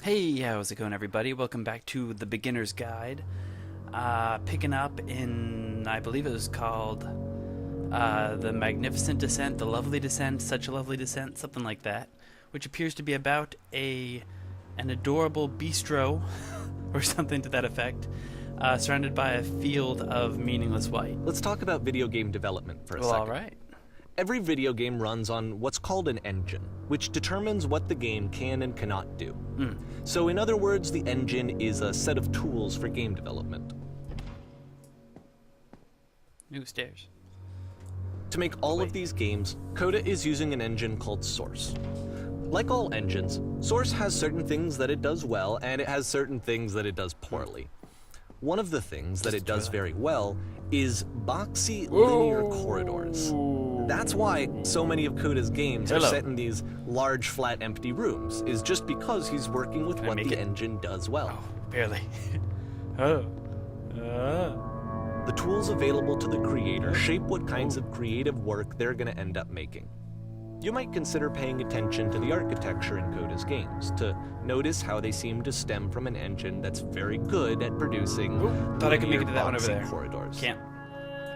Hey, how's it going, everybody? Welcome back to the Beginner's Guide. Picking up in, I believe it was called The Magnificent Descent, The Lovely Descent, Such a Lovely Descent, something like that, which appears to be about an adorable bistro, or something to that effect, surrounded by a field of meaningless white. Let's talk about video game development for a second. All right. Every video game runs on what's called an engine, which determines what the game can and cannot do. So in other words, the engine is a set of tools for game development. New stairs. To make all of these games, Coda is using an engine called Source. Like all engines, Source has certain things that it does well, and it has certain things that it does poorly. One of the things that it does very well is boxy linear corridors. That's why so many of Coda's games are set in these large, flat, empty rooms, is just because he's working with what the engine does well. Oh, barely. The tools available to the creator shape what kinds of creative work they're going to end up making. You might consider paying attention to the architecture in Coda's games, to notice how they seem to stem from an engine that's very good at producing thought I could make it to that one over boxy there. corridors. Can't.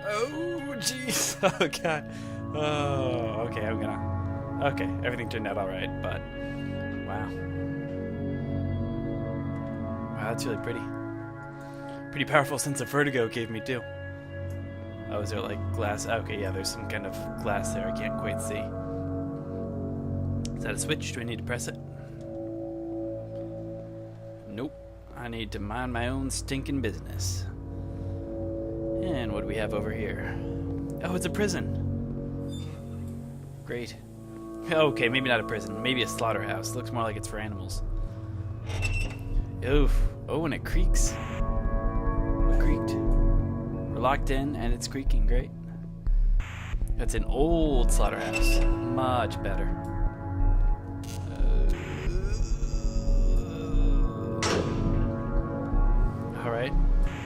Oh, jeez. Oh, God. Oh, okay, Okay, everything turned out alright, but... Wow. Wow, that's really pretty. Pretty powerful sense of vertigo gave me, too. Oh, is there, like, glass? Okay, yeah, there's some kind of glass there. I can't quite see. Is that a switch? Do I need to press it? Nope. I need to mind my own stinking business. And what do we have over here? Oh, it's a prison. Great. Okay, maybe not a prison. Maybe a slaughterhouse. Looks more like it's for animals. Oof. Oh, and it creaks. It creaked. We're locked in, and it's creaking. Great. That's an old slaughterhouse. Much better. Alright.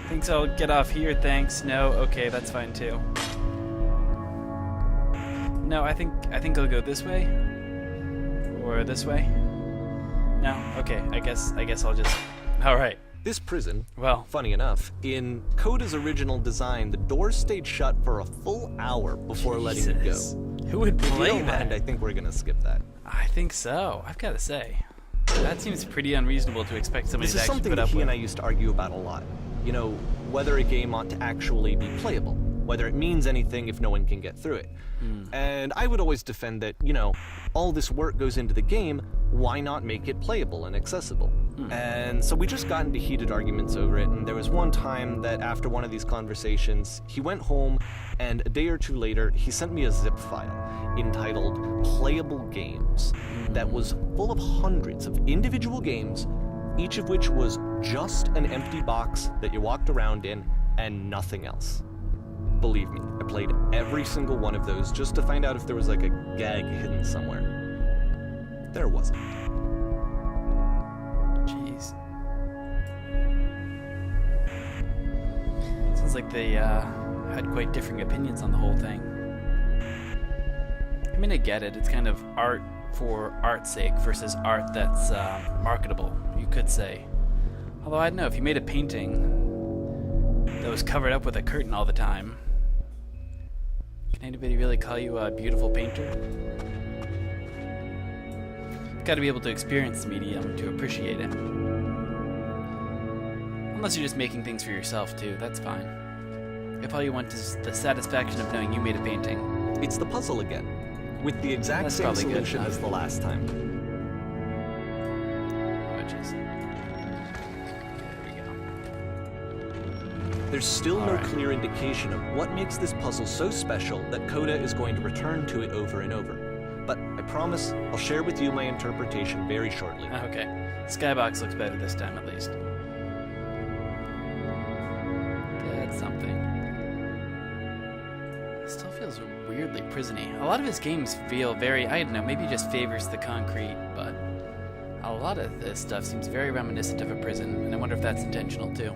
Thinks I'll get off here, thanks. No, okay, that's fine too. No, I think I'll go this way. Or this way. No, okay, I guess I'll just... Alright. This prison, well, funny enough, in Coda's original design, the doors stayed shut for a full hour before letting it go. Who would If you play don't that? mind, I think we're gonna skip that. I think so. I've got to say. That seems pretty unreasonable to expect somebody This to is actually something put that up he with. and I used to argue about a lot. You know, whether a game ought to actually be playable, whether it means anything if no one can get through it. And I would always defend that, you know, all this work goes into the game, why not make it playable and accessible? And so we just got into heated arguments over it, and there was one time that after one of these conversations, he went home, and a day or two later, he sent me a zip file entitled Playable Games that was full of hundreds of individual games, each of which was just an empty box that you walked around in and nothing else. Believe me, I played every single one of those just to find out if there was like a gag hidden somewhere. There wasn't. Jeez. Sounds like they had quite differing opinions on the whole thing. I mean, I get it. It's kind of art for art's sake versus art that's marketable, you could say. Although, I don't know, if you made a painting that was covered up with a curtain all the time, can anybody really call you a beautiful painter? You've got to be able to experience the medium to appreciate it. Unless you're just making things for yourself, too. That's fine. If all you want is the satisfaction of knowing you made a painting. It's the puzzle again, with the exact That's same probably good solution enough. as the last time. Which is... There we go. There's still no Alright. clear indication of what makes this puzzle so special that Coda is going to return to it over and over. But I promise I'll share with you my interpretation very shortly. Okay. Skybox looks better this time, at least. That's something. Still feels weirdly prisony. A lot of his games feel very, I don't know, maybe he just favors the concrete, but a lot of this stuff seems very reminiscent of a prison, and I wonder if that's intentional, too.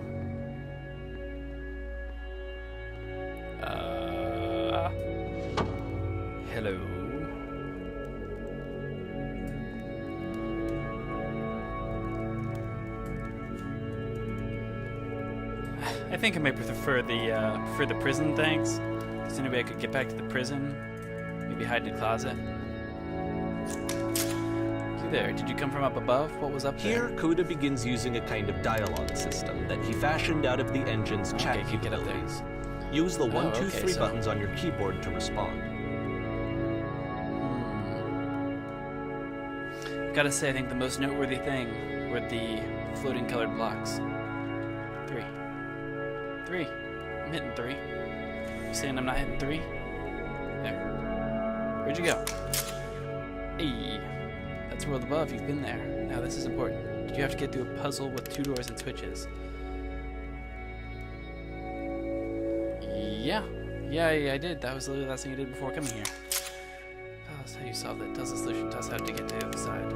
Hello. I think I might prefer the prison, thanks. Is there any way I could get back to the prison? Maybe hide in a closet? You there, did you come from up above? What was up there? Here, Coda begins using a kind of dialogue system that he fashioned out of the engine's chat Okay, get up there. capabilities. Use the 1, 2, 3 so- buttons on your keyboard to respond. Gotta say, I think the most noteworthy thing were the floating colored blocks. 3. 3. I'm hitting 3. You saying I'm not hitting 3? There. Where'd you go? Hey. That's world above. You've been there. Now this is important. Did you have to get through a puzzle with 2 doors and switches? Yeah. Yeah, I did. That was literally the last thing I did before coming here. Tell us how you solved it. Tell us the solution. Tell us how to get to the other side.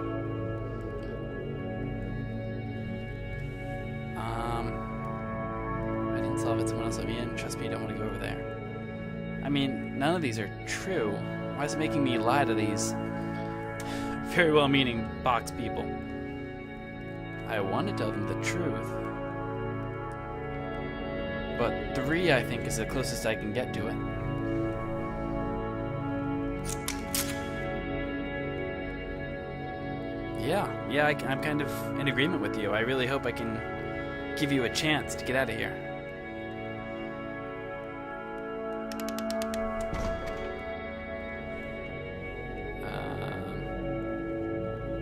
I didn't solve it. Someone else let me in. Trust me, you don't want to go over there. I mean, none of these are true. Why is it making me lie to these very well-meaning box people? I want to tell them the truth. But 3, I think, is the closest I can get to it. Yeah, I'm kind of in agreement with you. I really hope I can give you a chance to get out of here.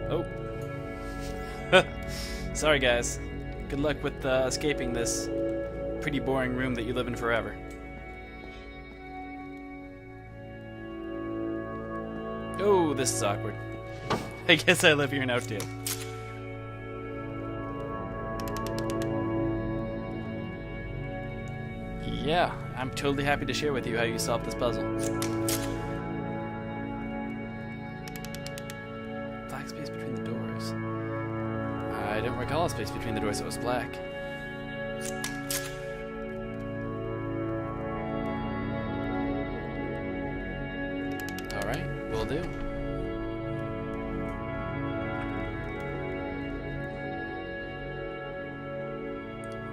Oh. Sorry, guys. Good luck with escaping this pretty boring room that you live in forever. Oh, this is awkward. I guess I live here now too. Yeah, I'm totally happy to share with you how you solved this puzzle. Black space between the doors. I don't recall a space between the doors that was black. Alright, will do.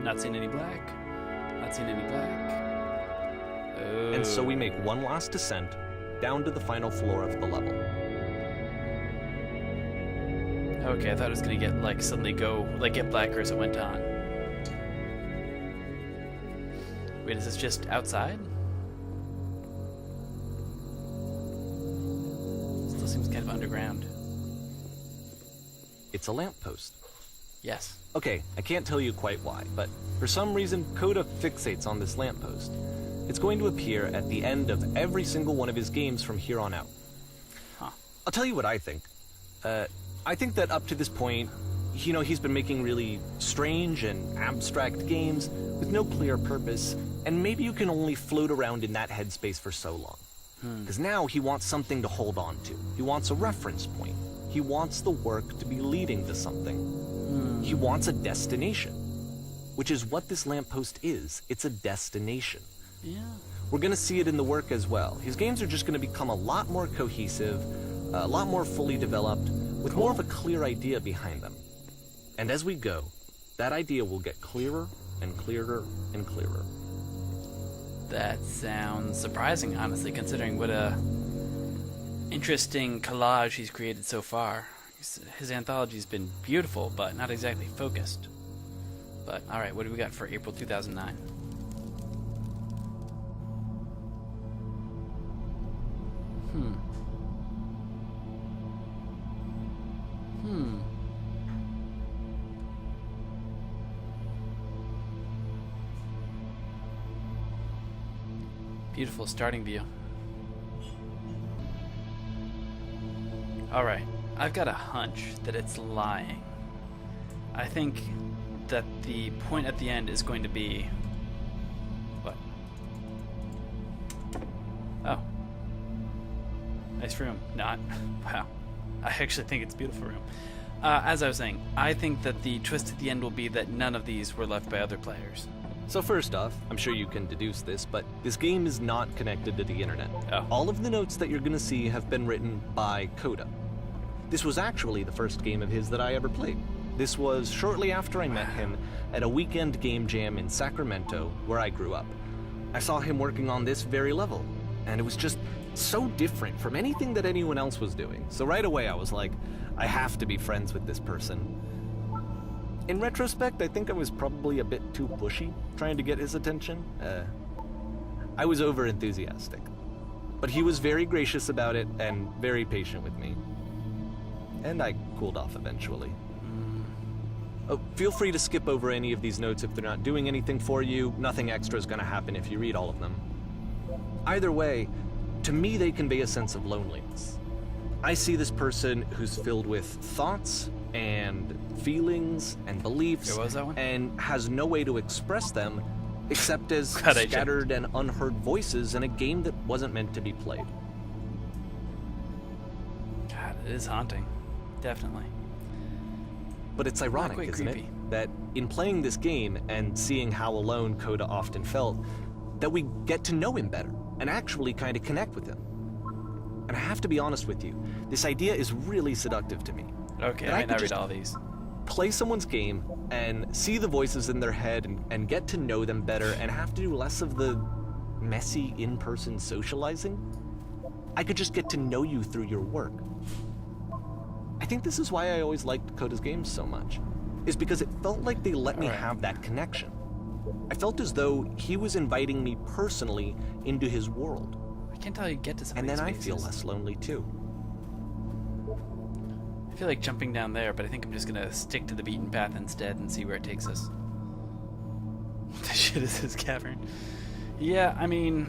Not seeing any black. Not seeing any black. Oh. And so we make one last descent down to the final floor of the level. Okay, I thought it was gonna get like suddenly get blacker as it went on. Wait, is this just outside? Still seems kind of underground. It's a lamppost. Yes. Okay, I can't tell you quite why, but for some reason, Coda fixates on this lamppost. It's going to appear at the end of every single one of his games from here on out. Huh. I'll tell you what I think. I think that up to this point, he's been making really strange and abstract games with no clear purpose, and maybe you can only float around in that headspace for so long. Because now he wants something to hold on to. He wants a reference point. He wants the work to be leading to something. He wants a destination, which is what this lamppost is. It's a destination. Yeah. We're going to see it in the work as well. His games are just going to become a lot more cohesive, a lot more fully developed, with more of a clear idea behind them. And as we go, that idea will get clearer and clearer and clearer. That sounds surprising, honestly, considering what a interesting collage he's created so far. His anthology's been beautiful, but not exactly focused. But, alright, what do we got for April 2009? Beautiful starting view. Alright, I've got a hunch that it's lying. I think that the point at the end is going to be... What? Oh. Nice room. Not. Wow. I actually think it's a beautiful room. As I was saying, I think that the twist at the end will be that none of these were left by other players. So first off, I'm sure you can deduce this, but this game is not connected to the internet. Oh. All of the notes that you're going to see have been written by Coda. This was actually the first game of his that I ever played. This was shortly after I met him at a weekend game jam in Sacramento, where I grew up. I saw him working on this very level, and it was just so different from anything that anyone else was doing. So right away I was like, I have to be friends with this person. In retrospect, I think I was probably a bit too pushy, trying to get his attention. I was over-enthusiastic. But he was very gracious about it and very patient with me. And I cooled off eventually. Oh, feel free to skip over any of these notes if they're not doing anything for you. Nothing extra is going to happen if you read all of them. Either way, to me they convey a sense of loneliness. I see this person who's filled with thoughts and feelings and beliefs and has no way to express them except as scattered and unheard voices in a game that wasn't meant to be played. God, it is haunting. Definitely. But it's ironic, isn't it, that in playing this game and seeing how alone Coda often felt, that we get to know him better and actually kind of connect with him. And I have to be honest with you, this idea is really seductive to me. Okay, I might not read all these. Play someone's game and see the voices in their head and get to know them better and have to do less of the messy in-person socializing. I could just get to know you through your work. I think this is why I always liked Coda's games so much, is because it felt like they let me have that connection. I felt as though he was inviting me personally into his world. I can't tell you get to some and of these then spaces. I feel less lonely too. I feel like jumping down there, but I think I'm just gonna stick to the beaten path instead and see where it takes us. What the shit is this cavern? Yeah, I mean,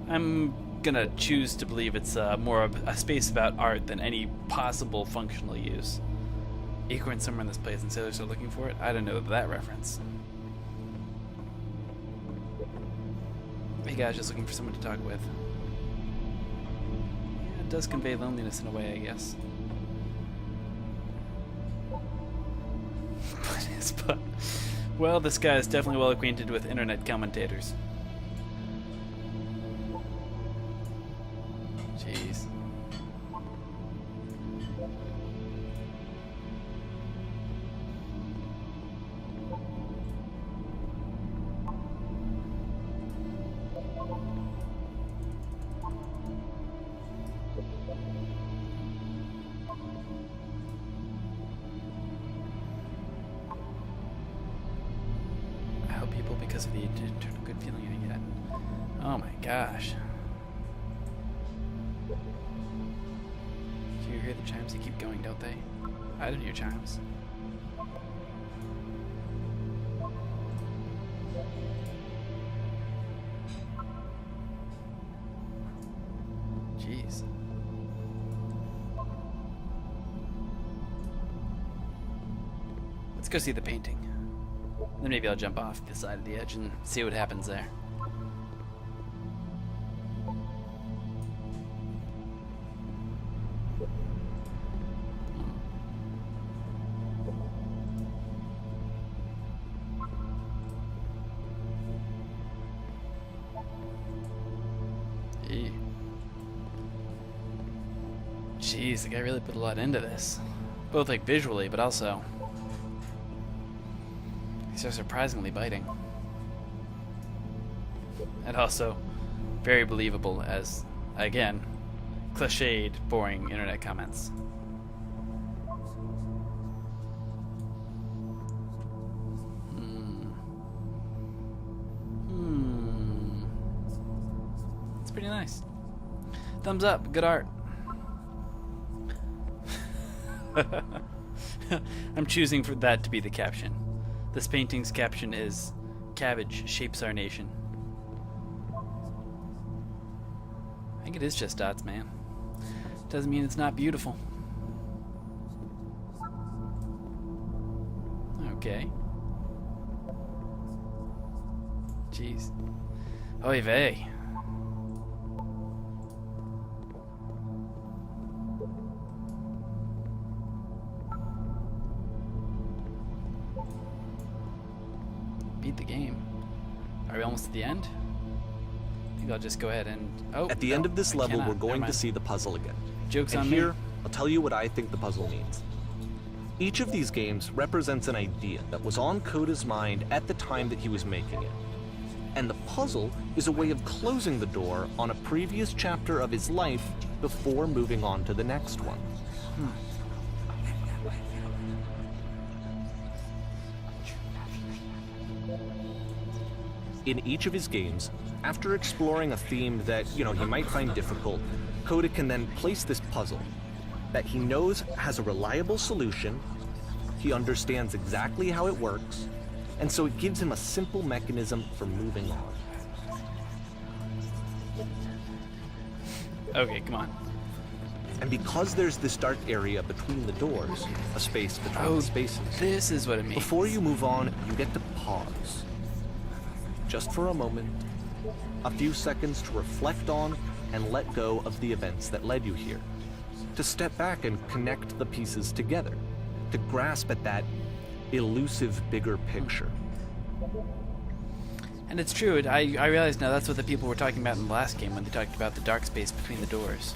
I'm gonna choose to believe it's more of a space about art than any possible functional use. Acorn somewhere in this place and sailors are looking for it? I don't know that reference. Hey guys, just looking for someone to talk with. Yeah, it does convey loneliness in a way, I guess. But well, this guy is definitely well acquainted with internet commentators. Jeez. Because of the internal good feeling I get. Oh my gosh. Do you hear the chimes? They keep going, don't they? I don't hear chimes. Jeez. Let's go see the painting. Then maybe I'll jump off the side of the edge and see what happens there. Jeez, the guy really put a lot into this. Both like visually, but also these are surprisingly biting. And also very believable as, again, cliched, boring internet comments. It's pretty nice. Thumbs up, good art. I'm choosing for that to be the caption. This painting's caption is, "Cabbage shapes our nation." I think it is just dots, man. Doesn't mean it's not beautiful. Okay. Jeez. Oy vey. Beat the game. Are we almost at the end? I think I'll just go ahead and... Oh, at the end of this level, we're going to see the puzzle again. Joke's and on here, me. I'll tell you what I think the puzzle means. Each of these games represents an idea that was on Coda's mind at the time that he was making it. And the puzzle is a way of closing the door on a previous chapter of his life before moving on to the next one. In each of his games, after exploring a theme that, he might find difficult, Coda can then place this puzzle that he knows has a reliable solution, he understands exactly how it works, and so it gives him a simple mechanism for moving on. Okay, come on. And because there's this dark area between the doors, a space between the spaces, This is what it means. before you move on, you get to pause. Just for a moment, a few seconds to reflect on and let go of the events that led you here. To step back and connect the pieces together. To grasp at that elusive bigger picture. And it's true. I realize now that's what the people were talking about in the last game when they talked about the dark space between the doors.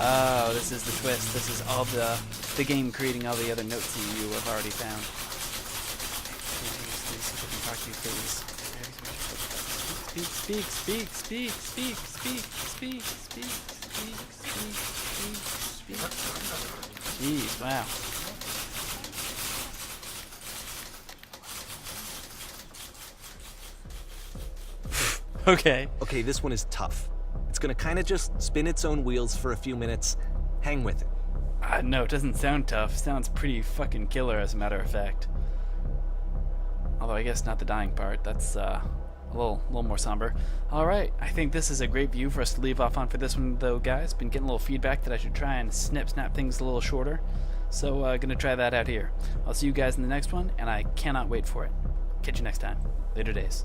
Oh, this is the twist. This is all the game creating all the other notes that you have already found. Please, if I can talk to you, please. Speak. Jeez, wow. Okay. Okay, this one is tough. It's gonna kind of just spin its own wheels for a few minutes. Hang with it. No, it doesn't sound tough. Sounds pretty fucking killer, as a matter of fact. Although I guess not the dying part. That's a little more somber. All right, I think this is a great view for us to leave off on for this one, though, guys. Been getting a little feedback that I should try and snap things a little shorter. So gonna try that out here. I'll see you guys in the next one, and I cannot wait for it. Catch you next time. Later days.